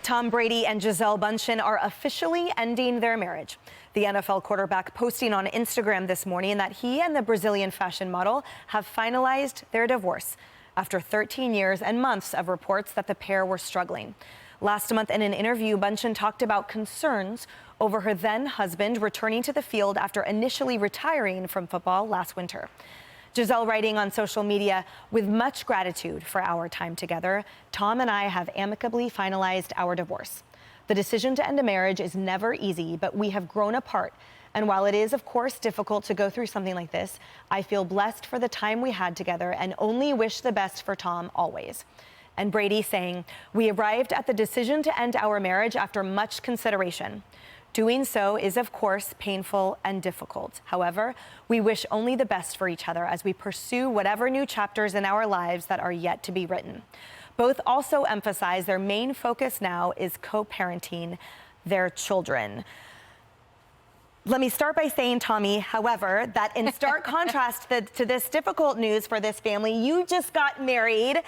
Tom Brady and Gisele Bundchen are officially ending their marriage. The NFL quarterback posting on Instagram this morning that he and the Brazilian fashion model have finalized their divorce after 13 years and months of reports that the pair were struggling. Last month in an interview, Bundchen talked about concerns over her then husband returning to the field after initially retiring from football last winter. Gisele writing on social media, "With much gratitude for our time together, Tom and I have amicably finalized our divorce. The decision to end a marriage is never easy, but we have grown apart. And while it is, of course, difficult to go through something like this, I feel blessed for the time we had together and only wish the best for Tom always." And Brady saying, "We arrived at the decision to end our marriage after much consideration. Doing so is, of course, painful and difficult. However, we wish only the best for each other as we pursue whatever new chapters in our lives that are yet to be written." Both also emphasize their main focus now is co-parenting their children. Let me start by saying, Tommy, however, that in stark contrast to this difficult news for this family, you just got married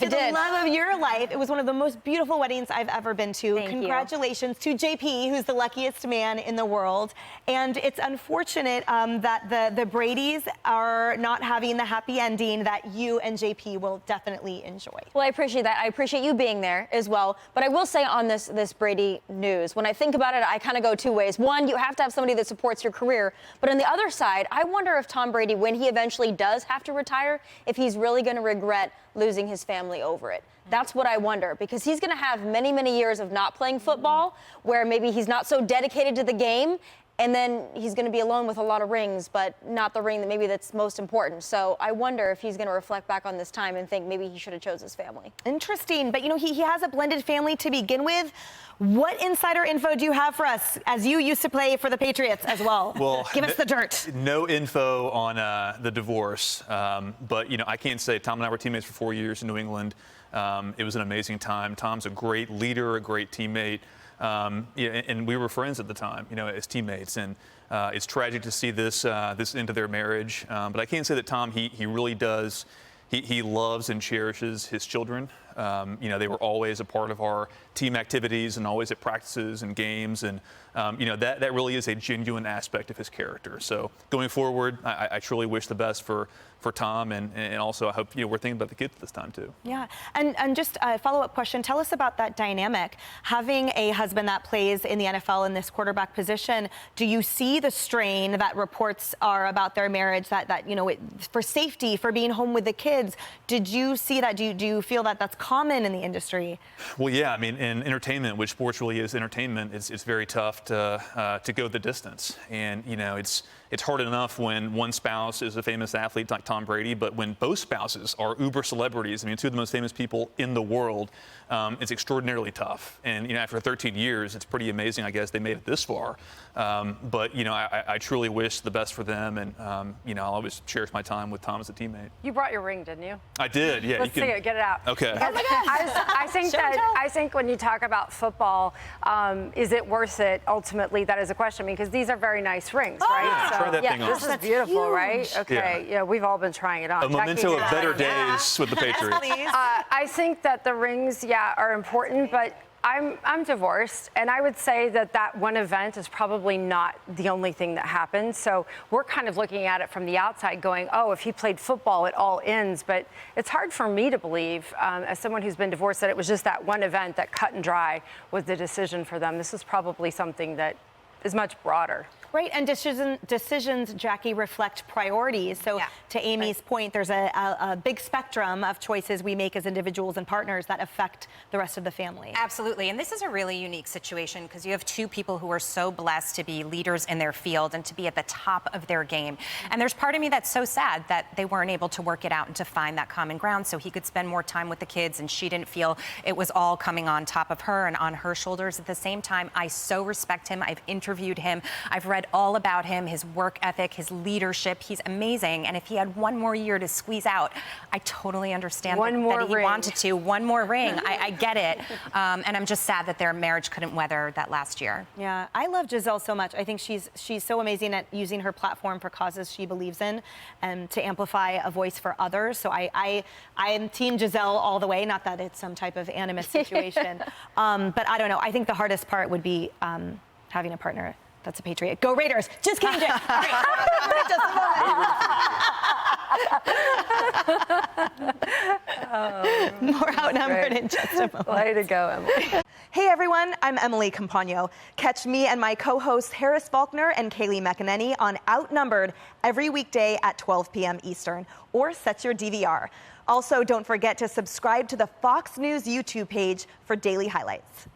to the love of your life. It was one of the most beautiful weddings I've ever been to. Congratulations to JP, who's the luckiest man in the world. And it's unfortunate that the Bradys are not having the happy ending that you and JP will definitely enjoy. Well, I appreciate that. I appreciate you being there as well. But I will say on this Brady news, when I think about it, I kind of go two ways. One, you have to have somebody that supports your career. But on the other side, I wonder if Tom Brady, when he eventually does have to retire, if he's really going to regret losing his family over it. That's what I wonder, because he's going to have many, many years of not playing football where maybe he's not so dedicated to the game, and then he's going to be alone with a lot of rings, but not the ring that maybe that's most important. So I wonder if he's going to reflect back on this time and think maybe he should have chose his family. Interesting, but you know, he has a blended family to begin with. What insider info do you have for us, as you used to play for the Patriots as well? Well, give us the dirt. No info on the divorce, but you know, I can't say Tom and I were teammates for 4 years in New England. It was an amazing time. Tom's a great leader, a great teammate. Yeah, and we were friends at the time, you know, as teammates. And it's tragic to see this into their marriage. But I can say that Tom, he really does. He loves and cherishes his children. You know, they were always a part of our team activities and always at practices and games. And, you know, that really is a genuine aspect of his character. So going forward, I truly wish the best for Tom. And also I hope, you know, we're thinking about the kids this time, too. Yeah. And just a follow-up question. Tell us about that dynamic. Having a husband that plays in the NFL in this quarterback position, do you see the strain that reports are about their marriage, that you know, for safety, for being home with the kids? Did you see that? Do you feel that that's common in the industry? Well, yeah. I mean, in entertainment, which sports really is entertainment, it's very tough to go the distance. And, you know, it's hard enough when one spouse is a famous athlete like Tom Brady, but when both spouses are uber celebrities, I mean, two of the most famous people in the world, it's extraordinarily tough. And, you know, after 13 years, it's pretty amazing, I guess, they made it this far. But, you know, I truly wish the best for them. And, you know, I'll always cherish my time with Tom as a teammate. You brought your ring, didn't you? I did, yeah. Let's see it. Get it out. Okay. I think when you talk about football, is it worth it ultimately? That is a question, because these are very nice rings, right? Yeah, So, try that thing on. This is beautiful, right? Okay. Yeah, we've all been trying it on. A memento of better days with the Patriots. I think that the rings, are important, but I'm divorced, and I would say that one event is probably not the only thing that happened. So we're kind of looking at it from the outside going, oh, if he played football, it all ends. But it's hard for me to believe, as someone who's been divorced, that it was just that one event that cut and dry was the decision for them. This is probably something that is much broader. Right, and decisions, Jackie, reflect priorities. So to Amy's point, there's a big spectrum of choices we make as individuals and partners that affect the rest of the family. Absolutely, and this is a really unique situation because you have two people who are so blessed to be leaders in their field and to be at the top of their game. And there's part of me that's so sad that they weren't able to work it out and to find that common ground so he could spend more time with the kids and she didn't feel it was all coming on top of her and on her shoulders. At the same time, I so respect him. I've interviewed interviewed him. I've read all about him, his work ethic, his leadership. He's amazing. And if he had one more year to squeeze out, I totally understand that he wanted to. One more ring. I get it. And I'm just sad that their marriage couldn't weather that last year. Yeah, I love Gisele so much. I think she's so amazing at using her platform for causes she believes in and to amplify a voice for others. So I'm Team Gisele all the way. Not that it's some type of animus situation, but I don't know. I think the hardest part would be having a partner that's a Patriot. Go Raiders! Just kidding, Jake. More Outnumbered in just a moment. Way to go, Emily. Hey everyone, I'm Emily Campagno. Catch me and my co-hosts Harris Faulkner and Kaylee McEnany on Outnumbered every weekday at 12 p.m. Eastern, or set your DVR. Also, don't forget to subscribe to the Fox News YouTube page for daily highlights.